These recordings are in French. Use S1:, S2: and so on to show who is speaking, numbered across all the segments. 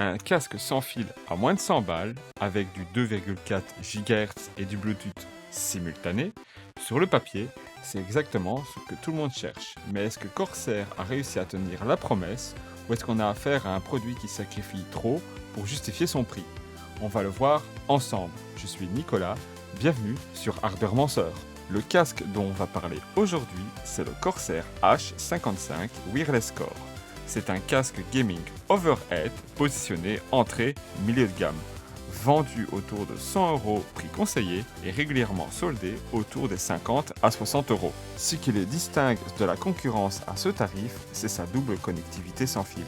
S1: Un casque sans fil à moins de 100 balles, avec du 2,4 GHz et du Bluetooth simultané, sur le papier, c'est exactement ce que tout le monde cherche. Mais est-ce que Corsair a réussi à tenir la promesse, ou est-ce qu'on a affaire à un produit qui sacrifie trop pour justifier son prix? On va le voir ensemble. Je suis Nicolas, bienvenue sur Ardeur Menseur. Le casque dont on va parler aujourd'hui, c'est le Corsair H55 Wireless Core. C'est un casque gaming overhead positionné entrée milieu de gamme, vendu autour de 100 € prix conseillé et régulièrement soldé autour des 50 à 60 €. Ce qui le distingue de la concurrence à ce tarif, c'est sa double connectivité sans fil.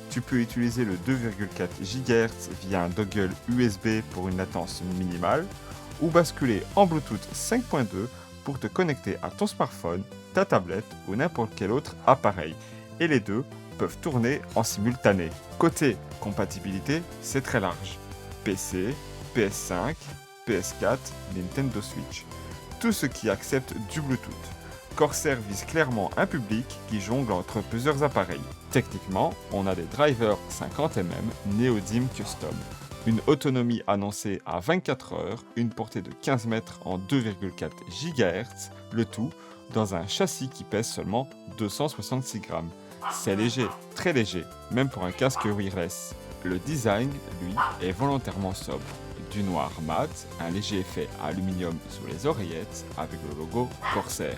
S1: Tu peux utiliser le 2,4 GHz via un dongle USB pour une latence minimale ou basculer en Bluetooth 5.2 pour te connecter à ton smartphone, ta tablette ou n'importe quel autre appareil. Et les deux peuvent tourner en simultané. Côté compatibilité, c'est très large. PC, PS5, PS4, Nintendo Switch. Tout ce qui accepte du Bluetooth. Corsair vise clairement un public qui jongle entre plusieurs appareils. Techniquement, on a des drivers 50 mm Neodim Custom. Une autonomie annoncée à 24 heures, une portée de 15 mètres en 2,4 GHz, le tout dans un châssis qui pèse seulement 266 grammes. C'est léger, très léger, même pour un casque wireless. Le design, lui, est volontairement sobre. Du noir mat, un léger effet aluminium sous les oreillettes avec le logo Corsair.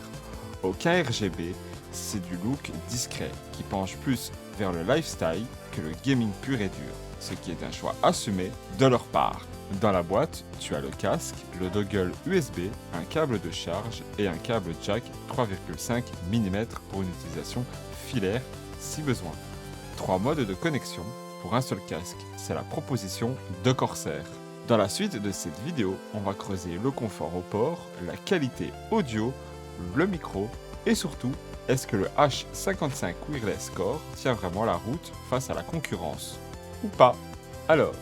S1: Aucun RGB, c'est du look discret qui penche plus vers le lifestyle que le gaming pur et dur, ce qui est un choix assumé de leur part. Dans la boîte, tu as le casque, le dongle USB, un câble de charge et un câble jack 3,5 mm pour une utilisation filaire si besoin. 3 modes de connexion pour un seul casque, c'est la proposition de Corsair. Dans la suite de cette vidéo, on va creuser le confort au port, la qualité audio, le micro et surtout, est-ce que le H55 Wireless Core tient vraiment la route face à la concurrence ou pas? Alors,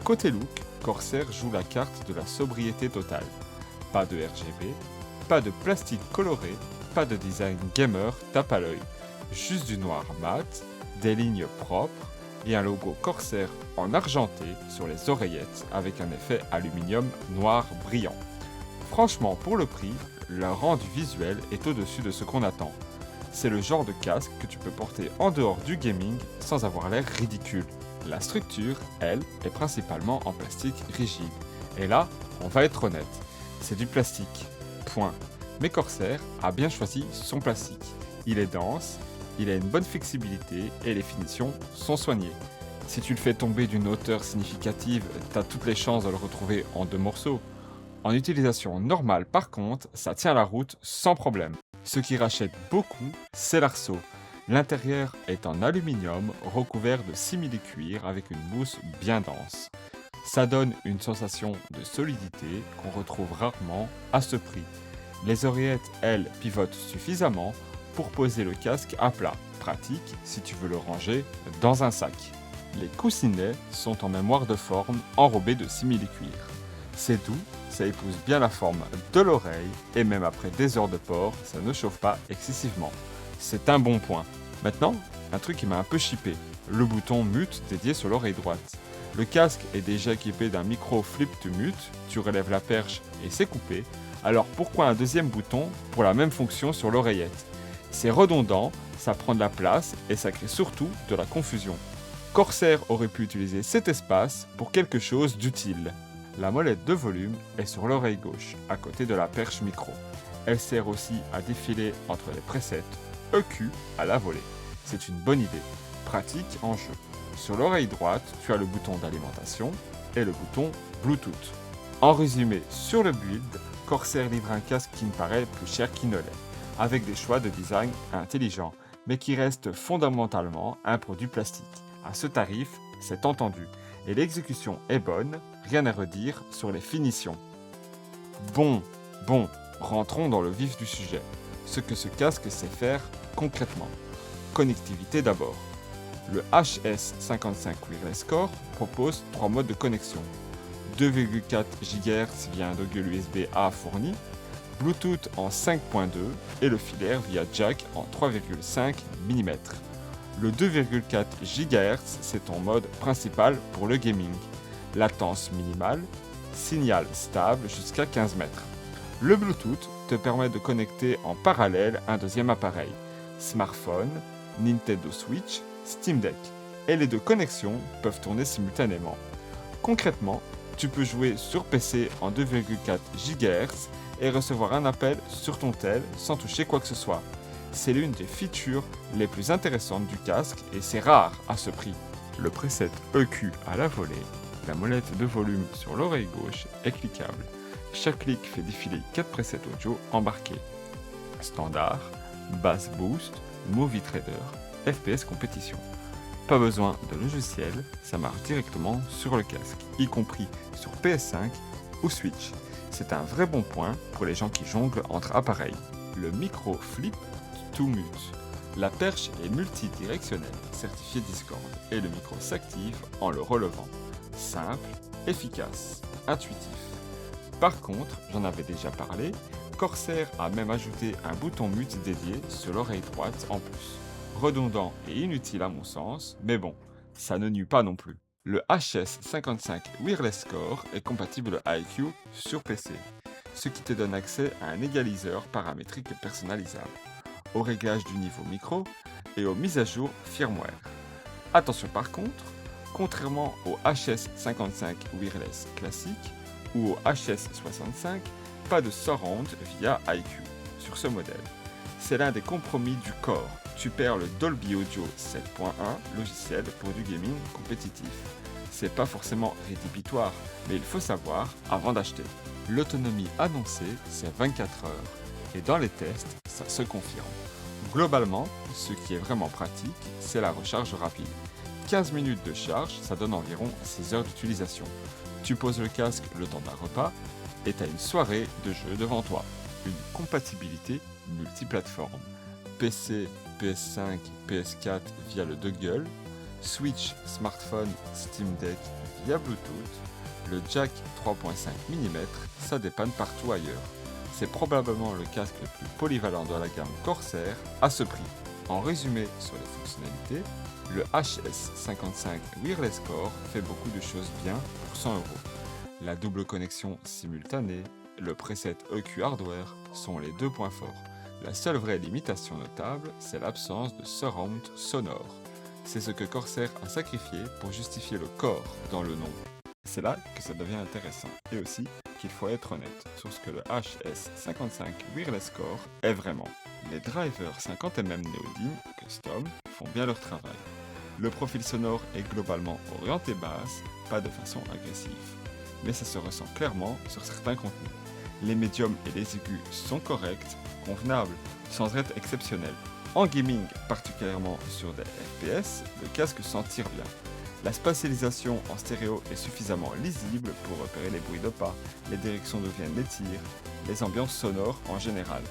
S1: côté look, Corsair joue la carte de la sobriété totale. Pas de RGB, pas de plastique coloré, pas de design gamer tape à l'œil. Juste du noir mat, des lignes propres et un logo Corsair en argenté sur les oreillettes avec un effet aluminium noir brillant. Franchement, pour le prix, le rendu visuel est au-dessus de ce qu'on attend. C'est le genre de casque que tu peux porter en dehors du gaming sans avoir l'air ridicule. La structure, elle, est principalement en plastique rigide. Et là, on va être honnête, c'est du plastique. Point. Mais Corsair a bien choisi son plastique. Il est dense, il a une bonne flexibilité et les finitions sont soignées. Si tu le fais tomber d'une hauteur significative, t'as toutes les chances de le retrouver en 2 morceaux. En utilisation normale par contre, ça tient la route sans problème. Ce qui rachète beaucoup, c'est l'arceau. L'intérieur est en aluminium recouvert de simili-cuir avec une mousse bien dense. Ça donne une sensation de solidité qu'on retrouve rarement à ce prix. Les oreillettes, elles, pivotent suffisamment pour poser le casque à plat, pratique si tu veux le ranger dans un sac. Les coussinets sont en mémoire de forme enrobés de simili-cuir. C'est doux, ça épouse bien la forme de l'oreille et même après des heures de port, ça ne chauffe pas excessivement. C'est un bon point. Maintenant, un truc qui m'a un peu chippé, le bouton mute dédié sur l'oreille droite. Le casque est déjà équipé d'un micro flip to mute, tu relèves la perche et c'est coupé, alors pourquoi un deuxième bouton pour la même fonction sur l'oreillette? C'est redondant, ça prend de la place et ça crée surtout de la confusion. Corsair aurait pu utiliser cet espace pour quelque chose d'utile. La molette de volume est sur l'oreille gauche, à côté de la perche micro. Elle sert aussi à défiler entre les presets EQ à la volée. C'est une bonne idée, pratique en jeu. Sur l'oreille droite, tu as le bouton d'alimentation et le bouton Bluetooth. En résumé, sur le build, Corsair livre un casque qui me paraît plus cher qu'il ne l'est, avec des choix de design intelligents, mais qui reste fondamentalement un produit plastique. À ce tarif, c'est entendu, et l'exécution est bonne, rien à redire sur les finitions. Bon, rentrons dans le vif du sujet. Ce que ce casque sait faire concrètement. Connectivité d'abord. Le HS55 Wireless Core propose 3 modes de connexion. 2,4 GHz via un dongle USB-A fourni, Bluetooth en 5.2 et le filaire via jack en 3,5 mm. Le 2,4 GHz, c'est ton mode principal pour le gaming. Latence minimale, signal stable jusqu'à 15 mètres. Le Bluetooth te permet de connecter en parallèle un deuxième appareil, smartphone, Nintendo Switch, Steam Deck, et les deux connexions peuvent tourner simultanément. Concrètement, tu peux jouer sur PC en 2,4 GHz et recevoir un appel sur ton tel sans toucher quoi que ce soit. C'est l'une des features les plus intéressantes du casque et c'est rare à ce prix. Le preset EQ à la volée, la molette de volume sur l'oreille gauche est cliquable. Chaque clic fait défiler 4 presets audio embarqués. Standard, Bass Boost, Movie Trader, FPS Compétition. Pas besoin de logiciel, ça marche directement sur le casque, y compris sur PS5 ou Switch. C'est un vrai bon point pour les gens qui jonglent entre appareils. Le micro Flip to Mute. La perche est multidirectionnelle, certifiée Discord, et le micro s'active en le relevant. Simple, efficace, intuitif. Par contre, j'en avais déjà parlé, Corsair a même ajouté un bouton mute dédié sur l'oreille droite en plus. Redondant et inutile à mon sens, mais bon, ça ne nuit pas non plus. Le HS55 Wireless Core est compatible IQ sur PC, ce qui te donne accès à un égaliseur paramétrique personnalisable, au réglage du niveau micro et aux mises à jour firmware. Attention par contre, contrairement au HS55 Wireless classique ou au HS65, pas de surround via IQ sur ce modèle. C'est l'un des compromis du Core. Tu perds le Dolby Audio 7.1 logiciel pour du gaming compétitif. C'est pas forcément rédhibitoire, mais il faut savoir avant d'acheter. L'autonomie annoncée, c'est 24 heures. Et dans les tests, ça se confirme. Globalement, ce qui est vraiment pratique, c'est la recharge rapide. 15 minutes de charge, ça donne environ 6 heures d'utilisation. Tu poses le casque le temps d'un repas et tu as une soirée de jeu devant toi. Une compatibilité multiplateforme. PC, PS5, PS4 via le dongle, Switch, smartphone, Steam Deck via Bluetooth, le jack 3.5 mm, ça dépanne partout ailleurs. C'est probablement le casque le plus polyvalent de la gamme Corsair à ce prix. En résumé sur les fonctionnalités, le HS55 Wireless Core fait beaucoup de choses bien pour 100 €. La double connexion simultanée, le preset EQ hardware sont les deux points forts. La seule vraie limitation notable, c'est l'absence de surround sonore. C'est ce que Corsair a sacrifié pour justifier le Core dans le nom. C'est là que ça devient intéressant, et aussi qu'il faut être honnête sur ce que le HS55 Wireless Core est vraiment. Les drivers 50mm Neodyne Custom font bien leur travail. Le profil sonore est globalement orienté basse, pas de façon agressive. Mais ça se ressent clairement sur certains contenus. Les médiums et les aigus sont corrects, convenables, sans être exceptionnels. En gaming, particulièrement sur des FPS, le casque s'en tire bien. La spatialisation en stéréo est suffisamment lisible pour repérer les bruits de pas, les directions d'où viennent les tirs, les ambiances sonores en général.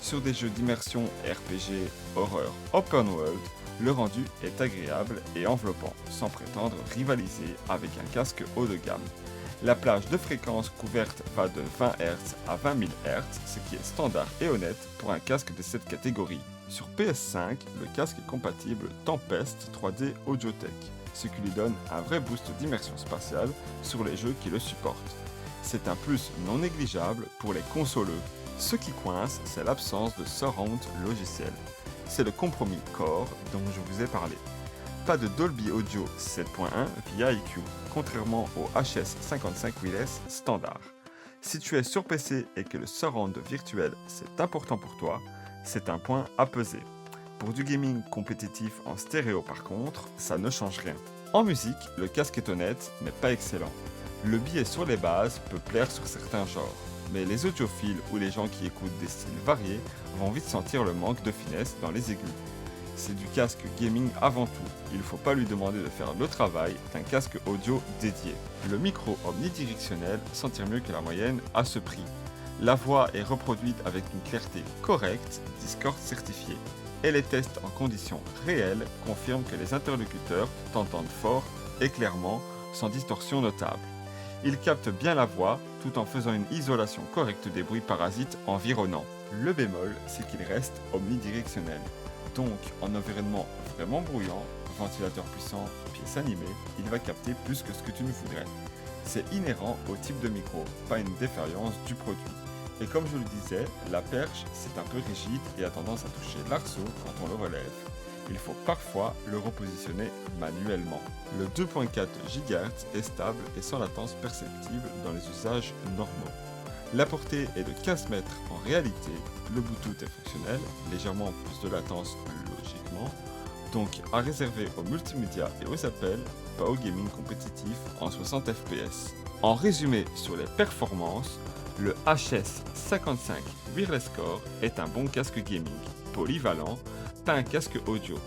S1: Sur des jeux d'immersion RPG, horreur, open world, le rendu est agréable et enveloppant, sans prétendre rivaliser avec un casque haut de gamme. La plage de fréquence couverte va de 20 Hz à 20 000 Hz, ce qui est standard et honnête pour un casque de cette catégorie. Sur PS5, le casque est compatible Tempest 3D Audiotech, ce qui lui donne un vrai boost d'immersion spatiale sur les jeux qui le supportent. C'est un plus non négligeable pour les consoleux. Ce qui coince, c'est l'absence de surround logiciel. C'est le compromis Core dont je vous ai parlé. Pas de Dolby Audio 7.1 via IQ, contrairement au HS55 Wireless standard. Si tu es sur PC et que le surround virtuel c'est important pour toi, c'est un point à peser. Pour du gaming compétitif en stéréo par contre, ça ne change rien. En musique, le casque est honnête, mais pas excellent. Le biais sur les bases peut plaire sur certains genres, mais les audiophiles ou les gens qui écoutent des styles variés vont vite sentir le manque de finesse dans les aigus. C'est du casque gaming avant tout, il ne faut pas lui demander de faire le travail d'un casque audio dédié. Le micro omnidirectionnel s'en tire mieux que la moyenne à ce prix. La voix est reproduite avec une clarté correcte, Discord certifié. Et les tests en conditions réelles confirment que les interlocuteurs t'entendent fort et clairement, sans distorsion notable. Ils captent bien la voix tout en faisant une isolation correcte des bruits parasites environnants. Le bémol, c'est qu'il reste omnidirectionnel. Donc, en environnement vraiment bruyant, ventilateur puissant, pièce animée, il va capter plus que ce que tu ne voudrais. C'est inhérent au type de micro, pas une défaillance du produit. Et comme je le disais, la perche, c'est un peu rigide et a tendance à toucher l'arceau quand on le relève. Il faut parfois le repositionner manuellement. Le 2.4 GHz est stable et sans latence perceptible dans les usages normaux. La portée est de 15 mètres en réalité, le Bluetooth est fonctionnel, légèrement plus de latence logiquement, donc à réserver aux multimédia et aux appels, pas au gaming compétitif en 60 fps. En résumé sur les performances, le HS55 Wireless Core est un bon casque gaming, polyvalent, pas un casque audio.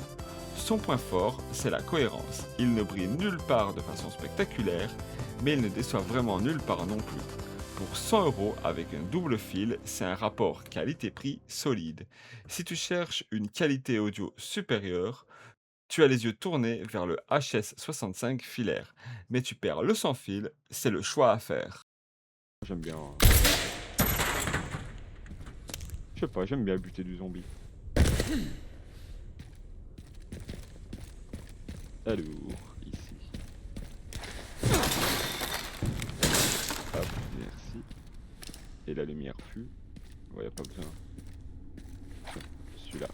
S1: Son point fort, c'est la cohérence. Il ne brille nulle part de façon spectaculaire, mais il ne déçoit vraiment nulle part non plus. Pour 100 € avec un double fil, c'est un rapport qualité-prix solide. Si tu cherches une qualité audio supérieure, tu as les yeux tournés vers le HS65 filaire. Mais tu perds le sans fil, c'est le choix à faire.
S2: J'aime bien. Je sais pas, j'aime bien buter du zombie. Alors, ici. Hop, merci. Et la lumière fut. Ouais, y a pas besoin. Celui-là.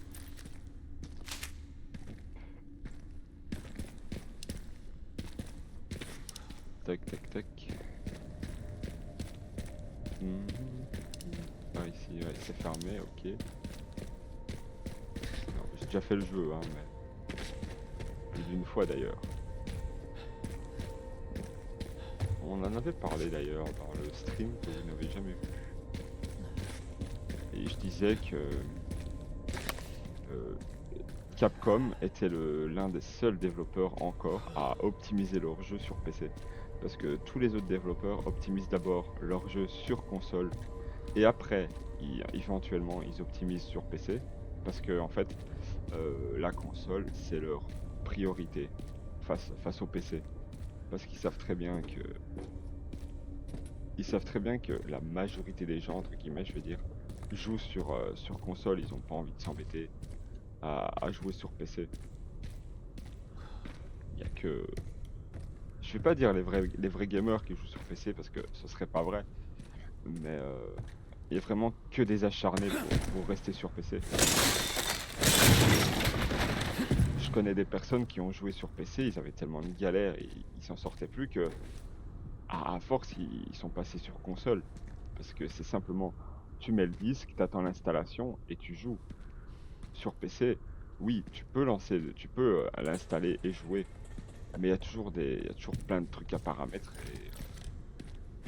S2: Tac, tac, tac. Ah, ici, ouais, c'est fermé, ok. Non, j'ai déjà fait le jeu, hein, mais. Plus d'une fois d'ailleurs. On en avait parlé d'ailleurs dans le stream que vous n'avez jamais vu. Et je disais que Capcom était l'un des seuls développeurs encore à optimiser leurs jeux sur PC. Parce que tous les autres développeurs optimisent d'abord leurs jeux sur console et après, éventuellement, ils optimisent sur PC. Parce que en fait, la console, c'est leur priorité face au PC. Parce qu'ils savent très bien que la majorité des gens, entre guillemets, je veux dire, jouent sur console. Ils n'ont pas envie de s'embêter à jouer sur PC. Il y a que... Je vais pas dire les vrais gamers qui jouent sur PC parce que ce serait pas vrai. Mais il y a vraiment que des acharnés pour rester sur PC. Je connais des personnes qui ont joué sur PC, ils avaient tellement de galères et ils s'en sortaient plus que à force ils sont passés sur console. Parce que c'est simplement, tu mets le disque, t'attends l'installation et tu joues. Sur PC, oui, tu peux l'installer et jouer. Mais il y a toujours plein de trucs à paramétrer.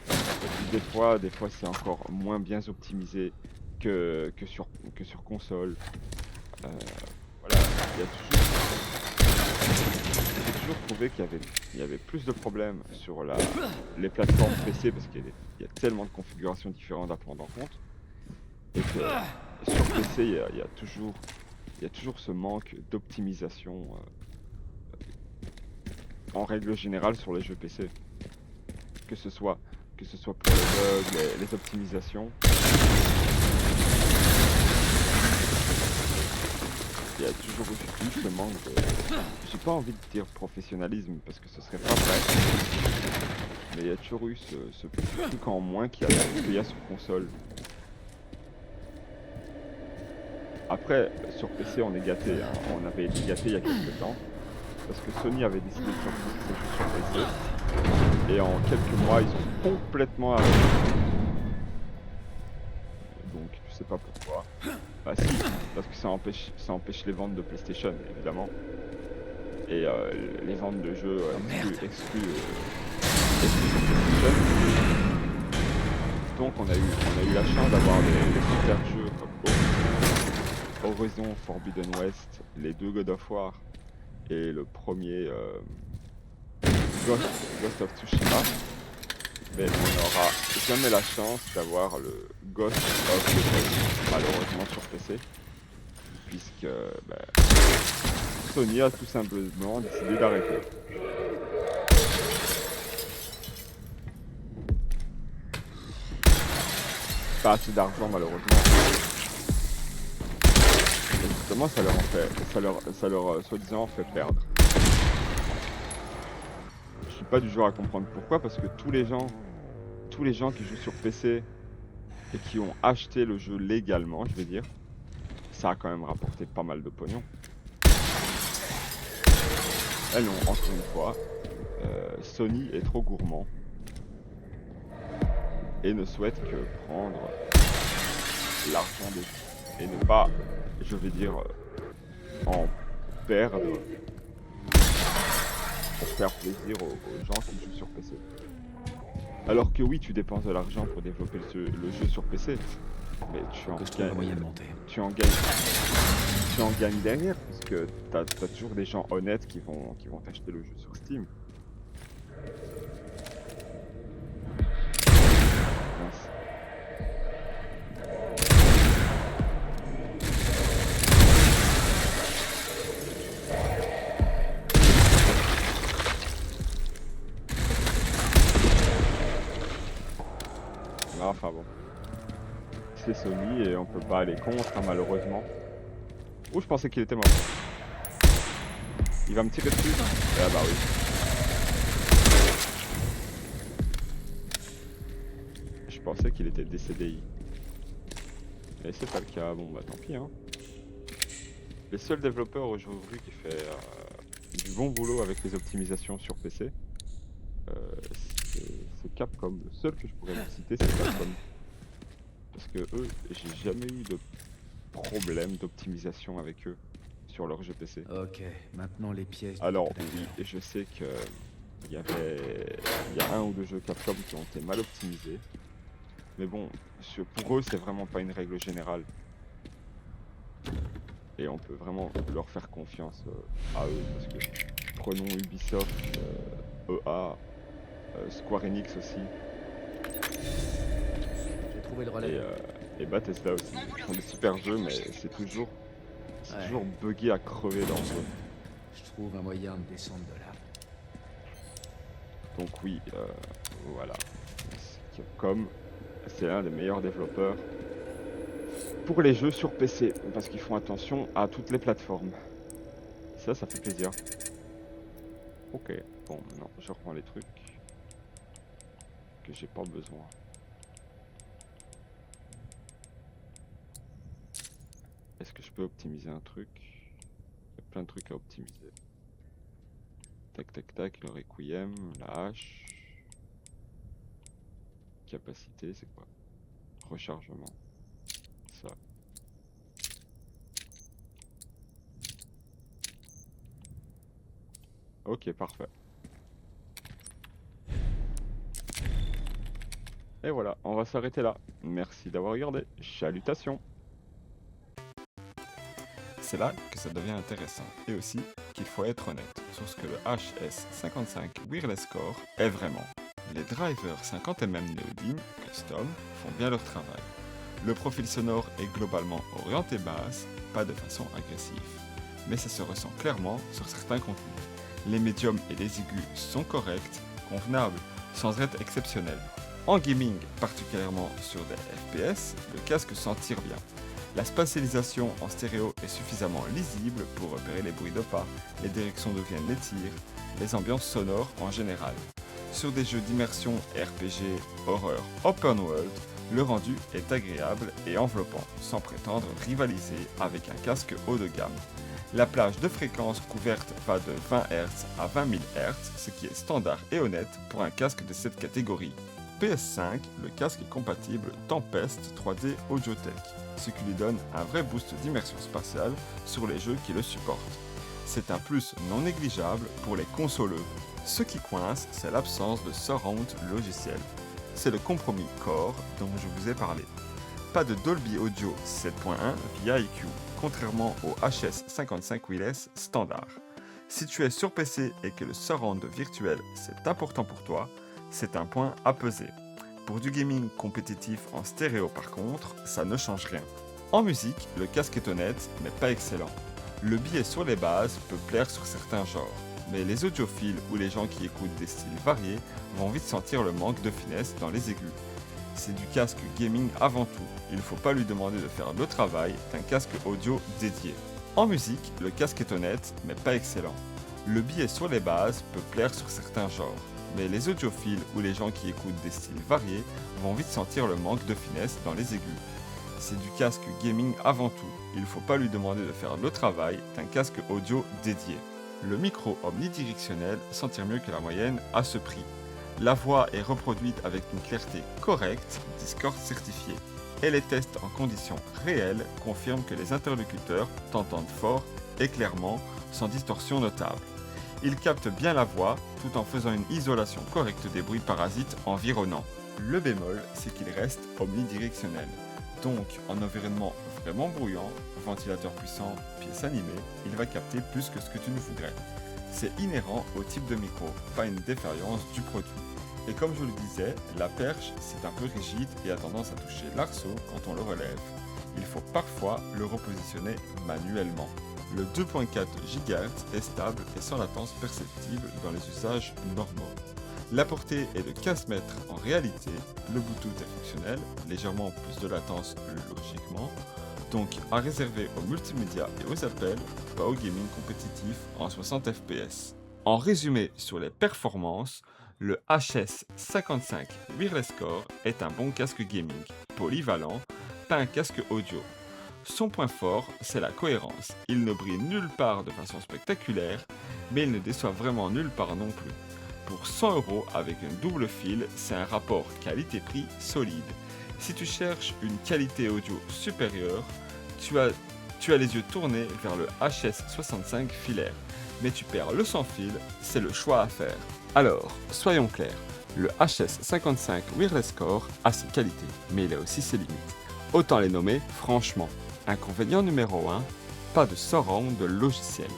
S2: Et puis des fois c'est encore moins bien optimisé que sur console. Voilà, j'ai toujours trouvé qu'il y avait plus de problèmes sur les plateformes PC parce qu'il y a tellement de configurations différentes à prendre en compte. Et que sur PC, il y a toujours ce manque d'optimisation en règle générale sur les jeux PC. Que ce soit pour les bugs, les optimisations. Il y a toujours eu ce manque de... J'ai pas envie de dire professionnalisme parce que ce serait pas vrai. Mais il y a toujours eu ce petit truc en moins qu'il y a sur console. Après, sur PC, on est gâté. Hein. On avait été gâté il y a quelques temps. Parce que Sony avait décidé de sortir ses jeux sur PC. Et en quelques mois, ils ont complètement arrêté. Donc, je sais pas pourquoi. Bah si, parce que ça empêche les ventes de PlayStation, évidemment. Et les ventes de jeux exclus PlayStation. Donc on a eu la chance d'avoir des super jeux comme Horizon Forbidden West, les deux God of War et le premier Ghost of Tsushima. Mais on n'aura jamais la chance d'avoir le Ghost of Tsushima, malheureusement sur PC. Puisque Sony a tout simplement décidé d'arrêter. Pas assez d'argent malheureusement. justement, ça leur soi-disant fait perdre. Je suis pas du genre à comprendre pourquoi, parce que tous les gens qui jouent sur PC et qui ont acheté le jeu légalement, je vais dire, ça a quand même rapporté pas mal de pognon. Elles ont, encore une fois, Sony est trop gourmand et ne souhaite que prendre l'argent des gens et ne pas, je vais dire, en perdre pour faire plaisir aux gens qui jouent sur PC. Alors que oui, tu dépenses de l'argent pour développer le jeu sur PC, mais
S3: Que je trouve un moyen de monter.
S2: tu en gagnes derrière, parce que t'as toujours des gens honnêtes qui vont t'acheter le jeu sur Steam. Mince. Enfin bon. C'est Sony et on peut pas aller contre, hein, malheureusement. Oh, je pensais qu'il était mort. Il va me tirer dessus. Ah bah oui. Je pensais qu'il était décédé. Et c'est pas le cas. Bon bah tant pis, hein. Les seuls développeurs aujourd'hui qui fait du bon boulot avec les optimisations sur PC, c'est Capcom. Le seul que je pourrais vous citer, c'est Capcom. Parce que eux, j'ai jamais eu de problème d'optimisation avec eux sur leur jeu PC.
S3: Ok, maintenant les pièces.
S2: Alors oui, et je sais que il y a un ou deux jeux Capcom qui ont été mal optimisés. Mais bon, pour eux, c'est vraiment pas une règle générale. Et on peut vraiment leur faire confiance à eux, parce que prenons Ubisoft, EA, Square Enix aussi,
S3: J'ai trouvé le relais.
S2: et Bethesda aussi. Ils font des super jeux, mais c'est toujours buggé à crever dans le jeu.
S3: Je trouve un moyen de descendre de là.
S2: Donc oui, voilà. Capcom, c'est l'un des meilleurs développeurs pour les jeux sur PC, parce qu'ils font attention à toutes les plateformes. Ça fait plaisir. Ok, bon, maintenant je reprends les trucs que j'ai pas besoin. Est-ce que je peux optimiser un truc? Il y a plein de trucs à optimiser. Tac tac tac, le requiem, la hache. Capacité, c'est quoi? Rechargement. Ça. Ok, parfait. Et voilà, on va s'arrêter là. Merci d'avoir regardé. Chalutations.
S1: C'est là que ça devient intéressant, et aussi qu'il faut être honnête sur ce que le HS55 Wireless Core est vraiment. Les drivers 50mm Neodyne Custom font bien leur travail. Le profil sonore est globalement orienté basse, pas de façon agressive. Mais ça se ressent clairement sur certains contenus. Les médiums et les aigus sont corrects, convenables, sans être exceptionnels. En gaming, particulièrement sur des FPS, le casque s'en tire bien. La spatialisation en stéréo est suffisamment lisible pour repérer les bruits de pas, les directions d'où viennent les tirs, les ambiances sonores en général. Sur des jeux d'immersion RPG, horreur, open world, le rendu est agréable et enveloppant, sans prétendre rivaliser avec un casque haut de gamme. La plage de fréquence couverte va de 20 Hz à 20 000 Hz, ce qui est standard et honnête pour un casque de cette catégorie. PS5, le casque est compatible Tempest 3D Audiotech, ce qui lui donne un vrai boost d'immersion spatiale sur les jeux qui le supportent. C'est un plus non négligeable pour les consoleux. Ce qui coince, c'est l'absence de surround logiciel. C'est le compromis Core dont je vous ai parlé. Pas de Dolby Audio 7.1 via IQ, contrairement au HS55 Wireless standard. Si tu es sur PC et que le surround virtuel c'est important pour toi, c'est un point à peser. Pour du gaming compétitif en stéréo par contre, ça ne change rien. En musique, le casque est honnête, mais pas excellent. Le biais sur les bases peut plaire sur certains genres, mais les audiophiles ou les gens qui écoutent des styles variés vont vite sentir le manque de finesse dans les aigus. C'est du casque gaming avant tout, il ne faut pas lui demander de faire le travail d'un casque audio dédié. En musique, le casque est honnête, mais pas excellent. Le billet sur les bases peut plaire sur certains genres, mais les audiophiles ou les gens qui écoutent des styles variés vont vite sentir le manque de finesse dans les aigus. C'est du casque gaming avant tout, il ne faut pas lui demander de faire le travail d'un casque audio dédié. Le micro omnidirectionnel s'en tire mieux que la moyenne à ce prix. La voix est reproduite avec une clarté correcte, Discord certifié. Et les tests en conditions réelles confirment que les interlocuteurs t'entendent fort et clairement, sans distorsion notable. Ils captent bien la voix tout en faisant une isolation correcte des bruits parasites environnants. Le bémol, c'est qu'il reste omnidirectionnel. Donc, en environnement vraiment bruyant, ventilateur puissant, pièce animée, il va capter plus que ce que tu ne voudrais. C'est inhérent au type de micro, pas une défaillance du produit. Et comme je le disais, la perche, c'est un peu rigide et a tendance à toucher l'arceau quand on le relève. Il faut parfois le repositionner manuellement. Le 2.4 GHz est stable et sans latence perceptible dans les usages normaux. La portée est de 15 mètres en réalité, le Bluetooth est fonctionnel, légèrement plus de latence logiquement, donc à réserver aux multimédia et aux appels, pas au gaming compétitif en 60 fps. En résumé sur les performances, le HS55 Wireless Core est un bon casque gaming, polyvalent, pas un casque audio. Son point fort, c'est la cohérence. Il ne brille nulle part de façon spectaculaire, mais il ne déçoit vraiment nulle part non plus. Pour 100 € avec un double fil, c'est un rapport qualité-prix solide. Si tu cherches une qualité audio supérieure, tu as les yeux tournés vers le HS65 filaire. Mais tu perds le sans fil, c'est le choix à faire. Alors, soyons clairs, le HS55 Wireless Core a ses qualités, mais il a aussi ses limites. Autant les nommer franchement. Inconvénient numéro 1, pas de surround de logiciel.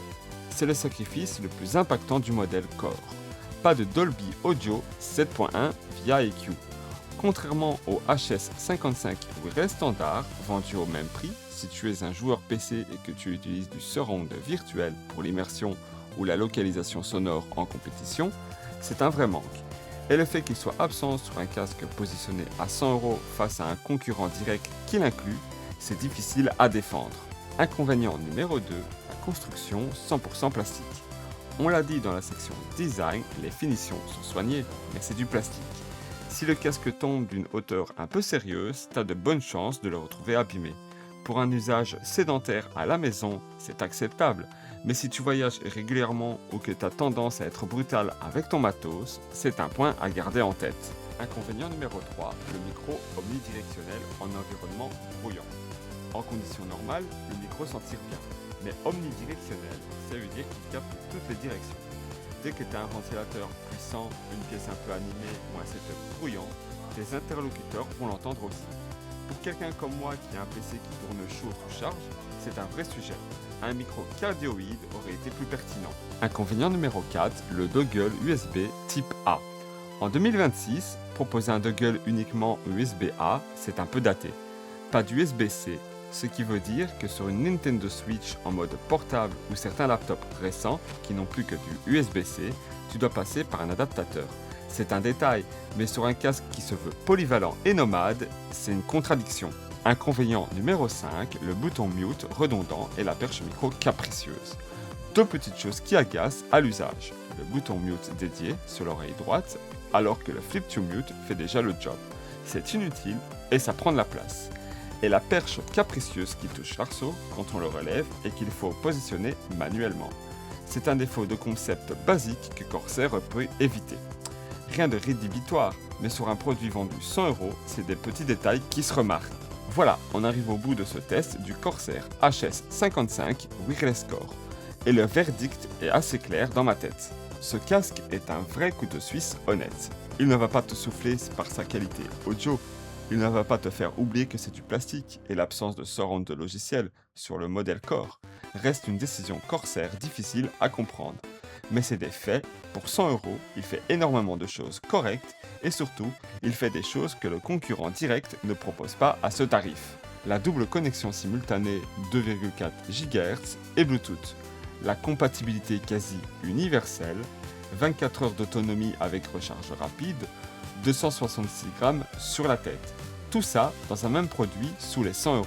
S1: C'est le sacrifice le plus impactant du modèle Core. Pas de Dolby Audio 7.1 via EQ. Contrairement au HS55 Wireless standard, vendu au même prix, si tu es un joueur PC et que tu utilises du surround virtuel pour l'immersion ou la localisation sonore en compétition, c'est un vrai manque. Et le fait qu'il soit absent sur un casque positionné à 100 € face à un concurrent direct qui l'inclut, c'est difficile à défendre. Inconvénient numéro 2, la construction 100% plastique. On l'a dit dans la section design, les finitions sont soignées, mais c'est du plastique. Si le casque tombe d'une hauteur un peu sérieuse, t'as de bonnes chances de le retrouver abîmé. Pour un usage sédentaire à la maison, c'est acceptable, mais si tu voyages régulièrement ou que tu as tendance à être brutal avec ton matos, c'est un point à garder en tête. Inconvénient numéro 3, le micro omnidirectionnel en environnement bruyant. En conditions normales, le micro s'en tire bien, mais omnidirectionnel, ça veut dire qu'il capte toutes les directions. Dès que tu as un ventilateur puissant, une pièce un peu animée ou un setup bruyant, tes interlocuteurs vont l'entendre aussi. Pour quelqu'un comme moi qui a un PC qui tourne chaud sous charge, c'est un vrai sujet. Un micro cardioïde aurait été plus pertinent. Inconvénient numéro 4, le dongle USB type A. En 2026, proposer un dongle uniquement USB-A, c'est un peu daté. Pas d'USB-C, ce qui veut dire que sur une Nintendo Switch en mode portable ou certains laptops récents qui n'ont plus que du USB-C, tu dois passer par un adaptateur. C'est un détail, mais sur un casque qui se veut polyvalent et nomade, c'est une contradiction. Inconvénient numéro 5, le bouton mute redondant et la perche micro capricieuse. Deux petites choses qui agacent à l'usage. Le bouton mute dédié sur l'oreille droite, alors que le flip to mute fait déjà le job. C'est inutile et ça prend de la place. Et la perche capricieuse qui touche l'arceau quand on le relève et qu'il faut positionner manuellement. C'est un défaut de concept basique que Corsair peut éviter. Rien de rédhibitoire, mais sur un produit vendu 100 €, c'est des petits détails qui se remarquent. Voilà, on arrive au bout de ce test du Corsair HS55 Wireless Core. Et le verdict est assez clair dans ma tête. Ce casque est un vrai couteau suisse honnête. Il ne va pas te souffler par sa qualité audio. Il ne va pas te faire oublier que c'est du plastique et l'absence de surround de logiciel sur le modèle Core reste une décision Corsair difficile à comprendre. Mais c'est des faits, pour 100 €, il fait énormément de choses correctes et surtout, il fait des choses que le concurrent direct ne propose pas à ce tarif. La double connexion simultanée 2,4 GHz et Bluetooth, la compatibilité quasi universelle, 24 heures d'autonomie avec recharge rapide, 266 grammes sur la tête. Tout ça dans un même produit sous les 100 €.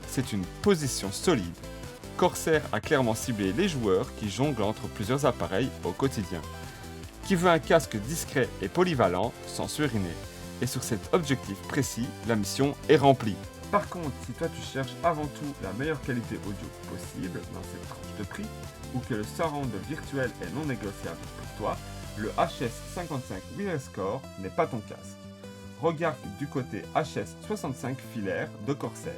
S1: C'est une position solide. Corsair a clairement ciblé les joueurs qui jonglent entre plusieurs appareils au quotidien. Qui veut un casque discret et polyvalent sans suriner. Et sur cet objectif précis, la mission est remplie. Par contre, si toi tu cherches avant tout la meilleure qualité audio possible dans cette tranche de prix, ou que le surround virtuel est non négociable pour toi, le HS55 Wirescore n'est pas ton casque. Regarde du côté HS65 filaire de Corsair,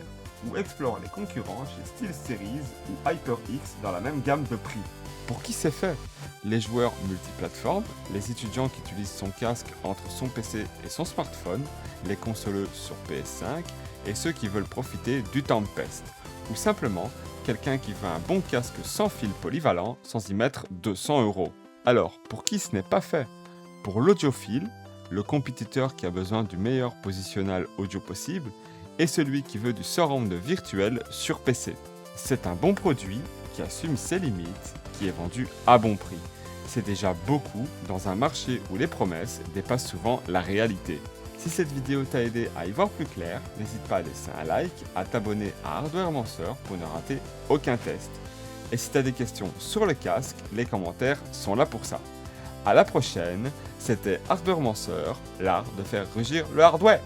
S1: ou explore les concurrents chez SteelSeries ou HyperX dans la même gamme de prix. Pour qui c'est fait? Les joueurs multiplateformes, les étudiants qui utilisent son casque entre son PC et son smartphone, les consoleux sur PS5 et ceux qui veulent profiter du Tempest, ou simplement quelqu'un qui veut un bon casque sans fil polyvalent sans y mettre 200 €. Alors, pour qui ce n'est pas fait? Pour l'audiophile, le compétiteur qui a besoin du meilleur positionnel audio possible, et celui qui veut du surround virtuel sur PC. C'est un bon produit qui assume ses limites, qui est vendu à bon prix. C'est déjà beaucoup dans un marché où les promesses dépassent souvent la réalité. Si cette vidéo t'a aidé à y voir plus clair, n'hésite pas à laisser un like, à t'abonner à Hardware Manceur pour ne rater aucun test. Et si tu as des questions sur le casque, les commentaires sont là pour ça. À la prochaine, c'était Hardware Manceur, l'art de faire rugir le hardware.